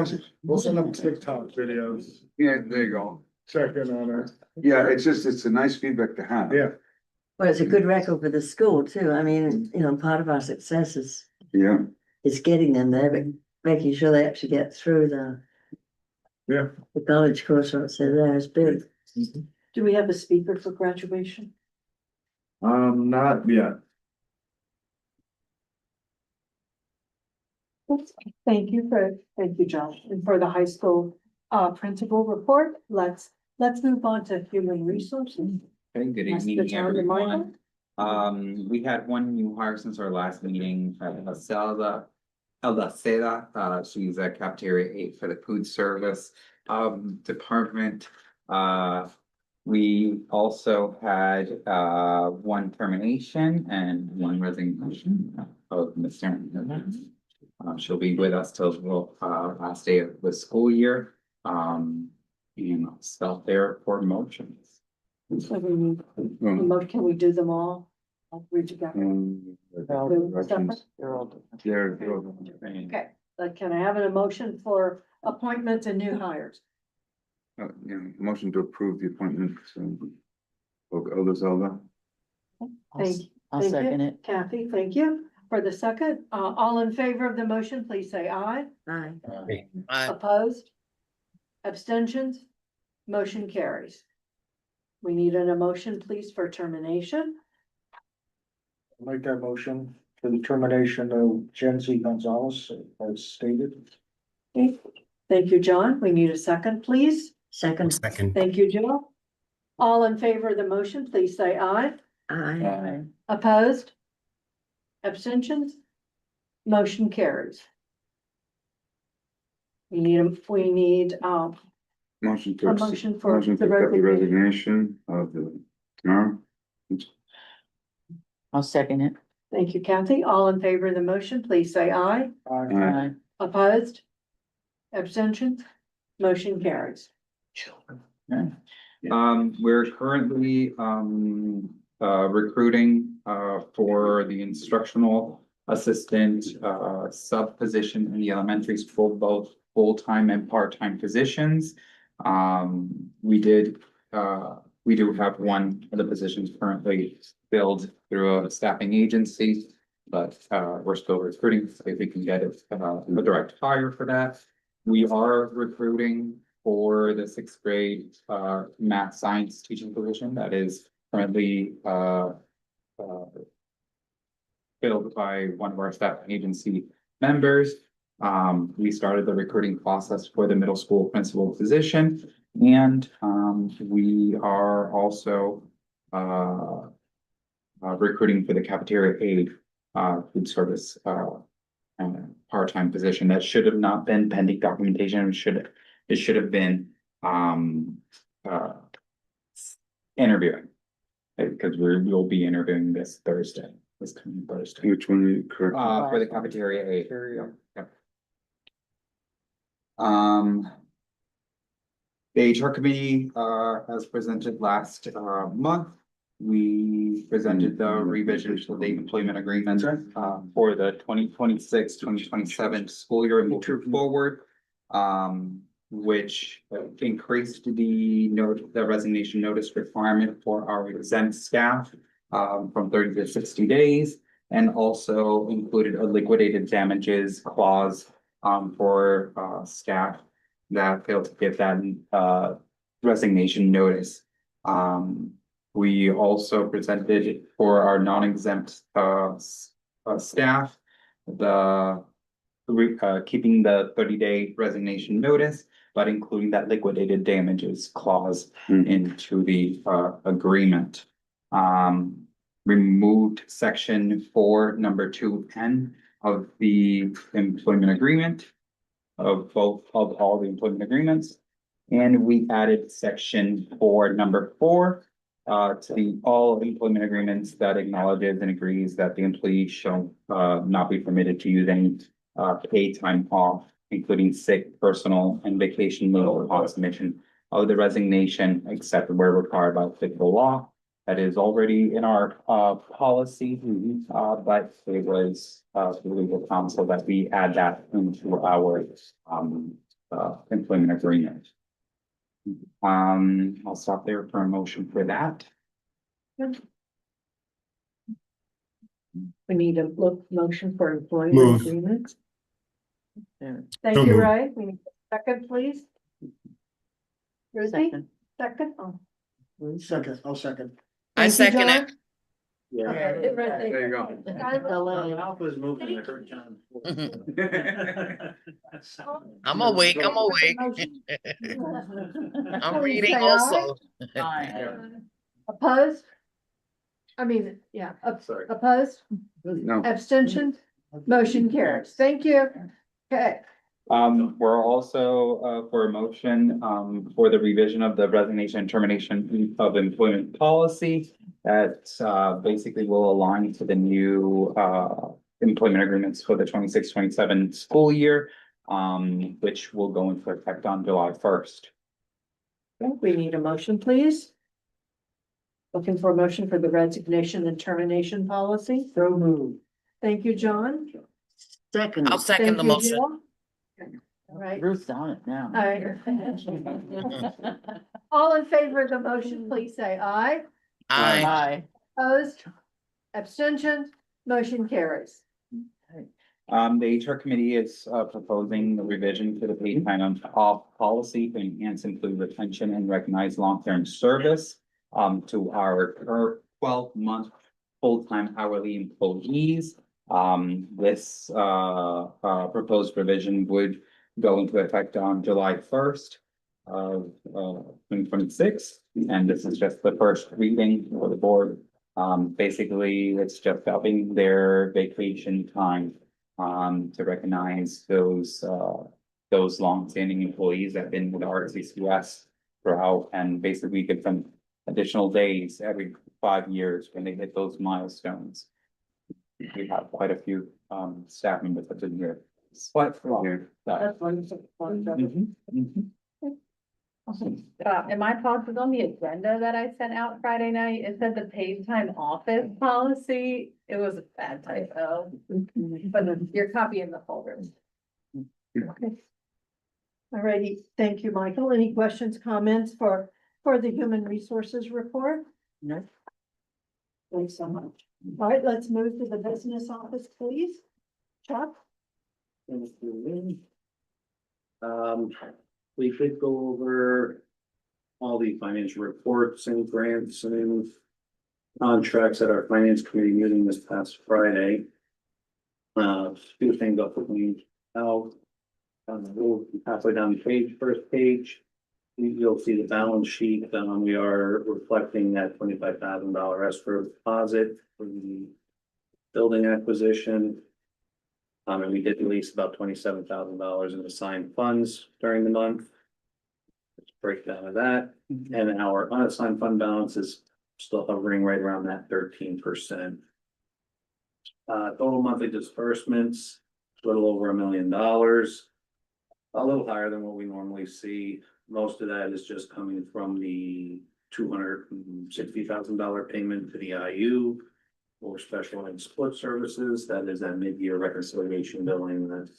them TikTok videos, Yeah, there you go. check in on it. Yeah, it's a nice feedback to have. Yeah, Well, it's a good record for the school too. I mean, part of our success Yeah, is getting them there, but making sure they actually get through yeah. the college course once they're there is big. Do we have a speaker for graduation? Not yet. Thank you, Josh, and for the high school principal report. Let's move on to human resources. Okay, good That's the evening, town reminder. everyone. We had one new hire since our last meeting, Elda Seda, she's a cafeteria aide for the food service department. We also had one termination and one resignation of Mr. She'll be with us till last day of the school year. And stop there for motions. So we need, can we do them all? I'll read together. They're all Okay, can I have an emotion for appointments and new hires? Motion to approve the appointment of Elder Zelda. I'll second it. Kathy, thank you. For the second, all in favor of the motion, please say aye. Aye. Opposed? Abstentions? Motion carries. We need an emotion, please, for termination. Make that motion for the termination of Jen Z. Gonzalez as stated. Okay. Thank you, John. We need a second, please. Second. Thank you, Jill. All in favor of the motion, please say aye. Aye. Opposed? Abstentions? Motion carries. We need Motion to. a motion for Motion the to accept the resignation. resignation of the tomorrow. I'll second it. Thank you, Kathy. All in favor of the motion, please say aye. Aye. Opposed? Abstentions? Motion carries. We're currently recruiting for the instructional assistant sub position in the elementary school, both full-time and part-time positions. We do have one of the positions currently filled through a staffing agency, but we're still recruiting, so if we can get a direct hire for that. We are recruiting for the sixth grade math science teaching position that is currently filled by one of our staffing agency members. We started the recruiting process for the middle school principal position, and we are also recruiting for the cafeteria aide food service part-time position that should have not been pending documentation. It should have been interviewing, because we'll be interviewing this coming Thursday. Which one are you correct? For the cafeteria aide. Yep. The HR committee, as presented last month, we presented the revision to the employment agreement for the 2026-2027 school year and moving forward. Which increased the resignation notice requirement for our exempt staff from 30 to 60 days, and also included a liquidated damages clause for staff that failed to get that resignation notice. We also presented for our non-exempt staff the keeping the 30-day resignation notice, but including that liquidated damages clause into the agreement. Removed section 4, number 2N of the employment agreement of all the employment agreements. And we added section 4, number 4, to the all employment agreements that acknowledges and agrees that the employee shall not be permitted to use any paid time off, including sick, personal, and vacation leave upon submission of the resignation, except where required by applicable law. That is already in our policy, but it was the legal counsel that we add that into our employment agreement. I'll stop there for a motion for that. We need a motion for employment Move. agreement. There. Thank So you, moved. Ray. We need a second, please. Ruthie, Second. second? Oh. Second, I'll second. I Thank you, second John. it. Yeah. There you go. Alpha's moving, I heard John. I'm awake, I'm awake. I'm reading also. Opposed? I mean, yeah, Sorry. opposed, No. abstention, motion carries. Thank you. Okay, We're also for a motion for the revision of the resignation and termination of employment policy that basically will align to the new employment agreements for the 26-27 school year, which will go into effect on July 1st. we need a motion, please. Looking for a motion for the resignation and termination policy. So moved. Thank you, John. Second. I'll second the Thank you, motion. Jill. All right. Ruth's on it now. All right. All in favor of the motion, please say aye. Aye. Opposed? Abstention? Motion carries. The HR committee is proposing the revision to the paid time off policy to enhance employee retention and recognize long-term service to our 12-month full-time hourly employees. This proposed revision would go into effect on July 1st of 2026. And this is just the first reading for the board. Basically, it's just upping their vacation time to recognize those long-standing employees that have been with RCCS throughout, and basically give them additional days every 5 years when they hit those milestones. We have quite a few staff members that have been here. It's quite a lot. That's wonderful. Mhm, mhm. And my thoughts was on the agenda that I sent out Friday night. It said the paid time office policy. It was a bad typo, but your copy in the folder. Okay. All righty, thank you, Michael. Any questions, comments for the human resources report? No. Thanks so much. All right, let's move to the business office, please. Chuck? We did go over all the financial reports and grants and contracts at our finance committee meeting this past Friday. Few things up with me out. We'll halfway down the page, first page. You'll see the balance sheet. We are reflecting that $25,000 escrow deposit for the building acquisition. And we did release about $27,000 in assigned funds during the month. Let's break down of that, and our unassigned fund balance is still hovering right around that 13%. Total monthly disbursements, a little over $1 million. A little higher than what we normally see. Most of that is just coming from the $260,000 payment to the IU for special and split services. That is that mid-year reconciliation billing that,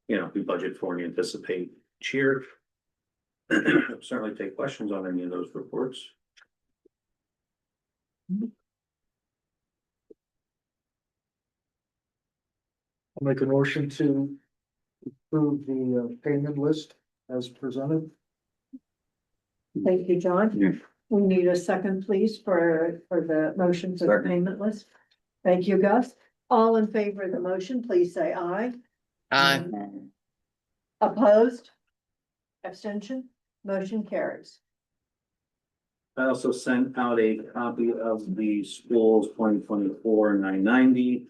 you know, we budget for and anticipate each year. Certainly take questions on any of those reports. I'll make a motion to approve the payment list as presented. Thank you, John. Yeah. We need a second, please, for the motion for the Second. payment list. Thank you, Gus. All in favor of the motion, please say aye. Aye. Opposed? Abstention? Motion carries. I also sent out a copy of the school's 2024-990,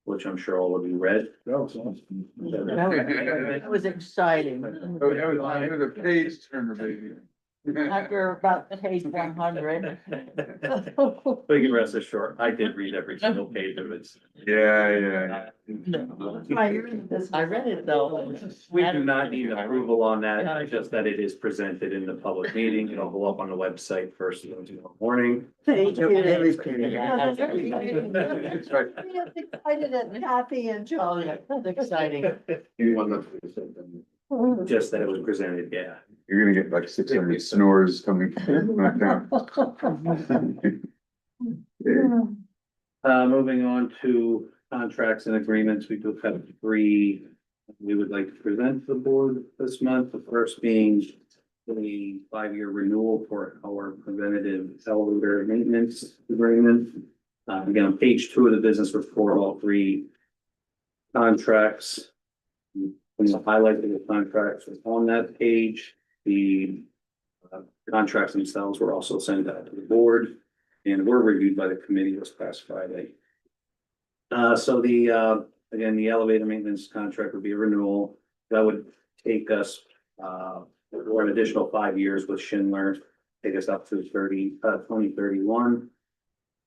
which I'm sure all of you read. That was exciting. It was a page turner, baby. After about page 100. But you can rest assured, I did read every single page of it. Yeah. I read it though. We do not need approval on that, just that it is presented in the public meeting. It'll go up on the website first thing tomorrow morning. Thank you. That's right. We are excited at Kathy and Oh, John. yeah, that's exciting. Just that it was presented, yeah. You're gonna get like 600 snores coming from my town. Moving on to contracts and agreements, we do have three we would like to present to the board this month. The first being the 5-year renewal for our preventative elevator maintenance agreement. Again, on page 2 of the business report, all three contracts. When you highlight the contracts on that page, the contracts themselves were also sent out to the board and were reviewed by the committee this past Friday. So again, the elevator maintenance contract would be a renewal. That would take us for an additional 5 years with Schindler, take us up to 2031.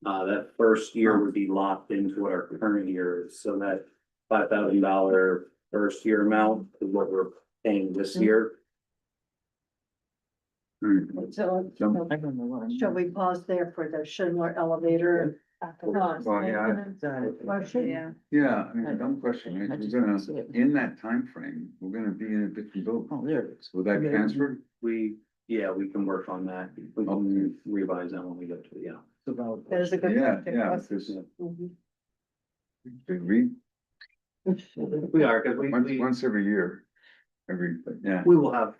That first year would be locked into what our current year is, so that $5,000 first year amount is what we're paying this year. So, shall we pause there for the Schindler elevator? Well, yeah, Motion? yeah, I mean, dumb question, right? We're gonna, in that time frame, we're gonna be in a different building. Oh, there it is. Will that transfer? We can work on that. We can revise that when we get to the, That is a good. Yeah, question. yeah, because Mhm. we are, because once every year, yeah.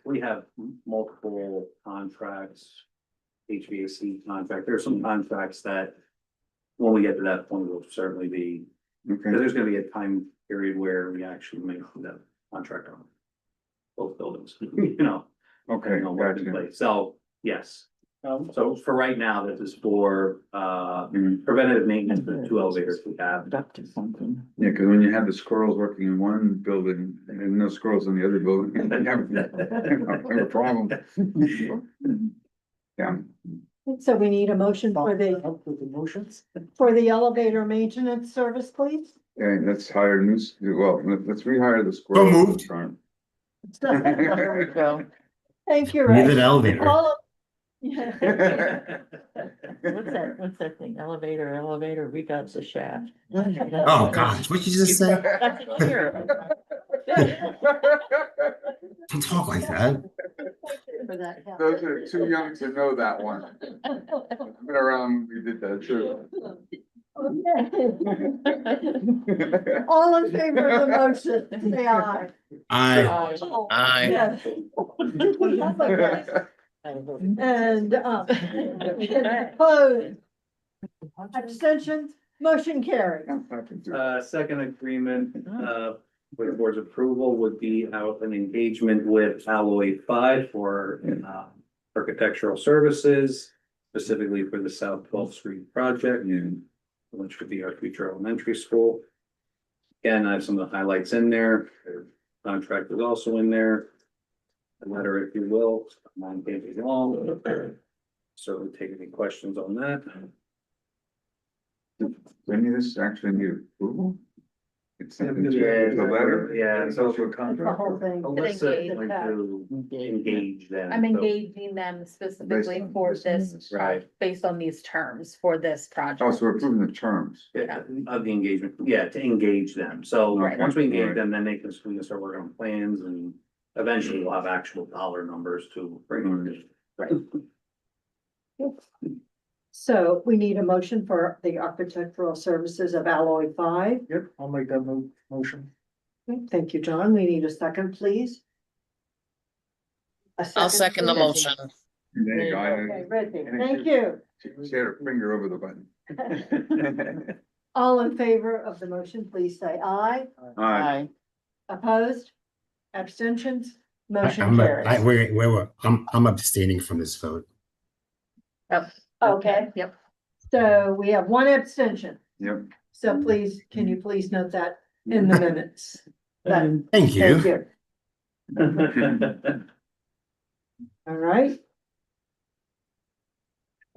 we have multiple contracts. HVAC contract, there's some contracts that, when we get to that point, will certainly be, because Okay, there's gonna be a time period where we actually make the contract on both buildings, you know. okay, depending on what's in gotcha. place. So, yes. So for right now, this is for Mhm. preventative maintenance for the 2 elevators we have. Up to something. Yeah, because when you have the squirrels working in one building and then no squirrels in the other building, you have a problem. Yeah, So we need a motion for the elevator maintenance service, please? and let's hire let's rehire the squirrels. moved. There we go. Thank you, Need Ray. an elevator. All of- Yeah. What's that thing? Elevator, we got the shaft. Oh, gosh, what'd you just say? That's a cheer. Don't talk like that. For that help. Those are too young to know that one. I've been around, we did that too. Okay. All in favor of the motion, say aye. I, Aye. Yes. And, opposed, abstentions, motion carried. Second agreement, with the board's approval would be out an engagement with Alloy 5 for architectural services, specifically for the South 12th Street project, which would be our future elementary school. Again, I have some of the highlights in there. Their contract is also in there. A letter, if you will, 9 pages long. Certainly take any questions on that. Any of this actually need approval? It's Yeah, the letter? yeah, so- Social The contract? whole thing. Alyssa Engage. going to engage them. I'm so- engaging them specifically for this, Right. based on these terms for this project. Oh, so we're approving the terms. Yeah, of the engagement, yeah, to engage them. So Right. once we engage Right. them, then we can start working on plans and eventually we'll have actual dollar numbers to bring. Right. So we need a motion for the architectural services of Alloy 5. Yep, I'll make that motion. Okay, thank you, John. We need a second, please. I'll second the please. motion. There you go. Okay, Reggie, thank you. She had her finger over the button. All in favor of the motion, please say aye. Aye. Opposed? Abstentions? I- Motion I'm, carries. wait, I'm abstaining from this vote. Okay. Yep. So we have one abstention. Yep. So please, can you please note that in the minutes? That- Thank Thank you. you. All right.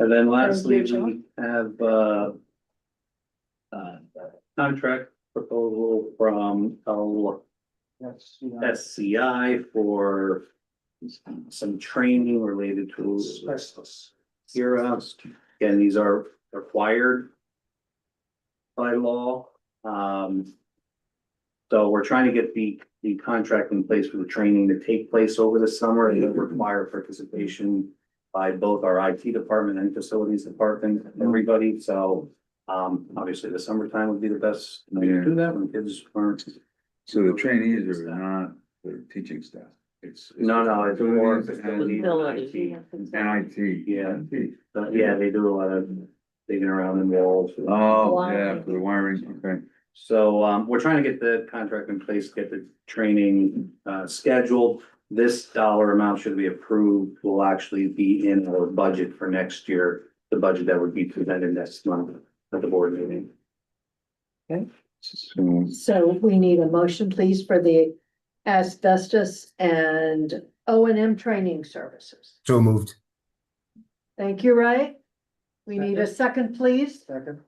And then lastly, Thank you, we have, contract proposal from SCI for some training related to Asbestos. HERA. Again, these are required by law. So we're trying to get the contract in place for the training to take place over the summer. It will require participation by both our IT department and facilities department, everybody. So obviously the summertime would be the best time to do that when kids aren't. So the trainees are not the teaching staff. It's No, it's more facilities facilities and and IT. Yeah. Yeah, they do a lot of digging around in walls. Oh, yeah, for the wiring, okay. So we're trying to get the contract in place, get the training scheduled. This dollar amount should be approved, will actually be in our budget for next year, the budget that would be presented next month at the board meeting. So, So we need a motion, please, for the asbestos and O&M training services. So moved. Thank you, Ray. We need a second, please. Second.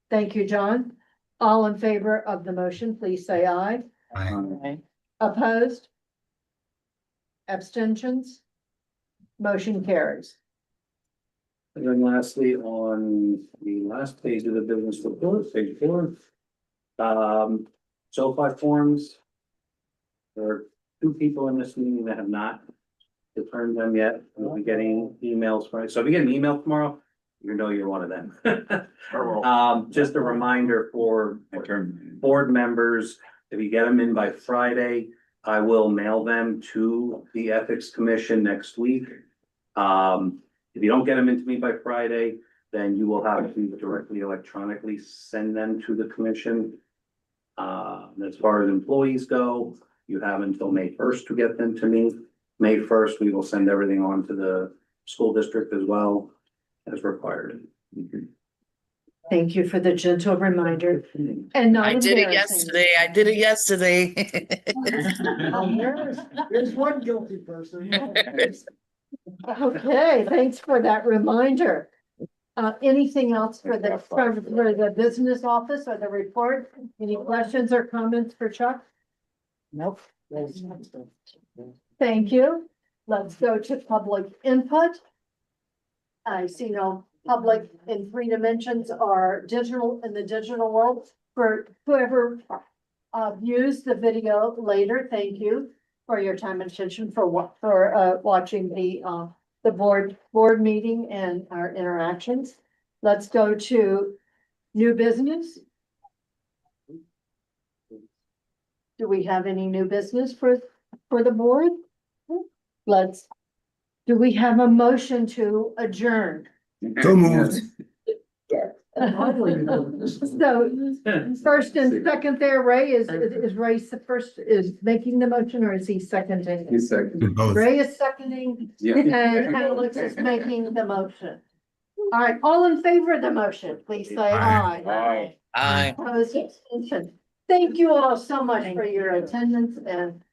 Thank you, John. All in favor of the motion, please say aye. Aye. Opposed? Abstentions? Motion carries. And then lastly, on the last page of the business report, page 4. SoFi forms. There are 2 people in this meeting that have not returned them yet. We'll be getting emails from, so if you get an email tomorrow, you know you're one of them. Just a reminder for board members, if you get them in by Friday, I will mail them to the Ethics Commission next week. If you don't get them into me by Friday, then you will have to directly electronically send them to the commission. As far as employees go, you have until May 1st to get them to me. May 1st, we will send everything on to the school district as well as required. Thank you for the gentle reminder and not I did it embarrassing. yesterday. There's one guilty person. Okay, thanks for that reminder. Anything else for the business office or the report? Any questions or comments for Chuck? Nope. Thank you. Let's go to public input. I see no public in 3 dimensions or digital in the digital world. For whoever views the video later, thank you for your time and attention for watching the board meeting and our interactions. Let's go to new business. Do we have any new business for the board? Do we have a motion to adjourn? So moved. So first and second there, Ray, is Ray first is making the motion or is he seconding? He's second. Both. Ray is seconding Yeah. and Alex is making the motion. All right, all in favor of the motion, please say aye. Aye. Aye. Opposed, abstention. Thank you all so much for your attendance and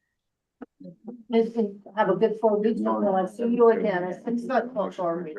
have a good 4 weeks until I see you again. It's successful for me.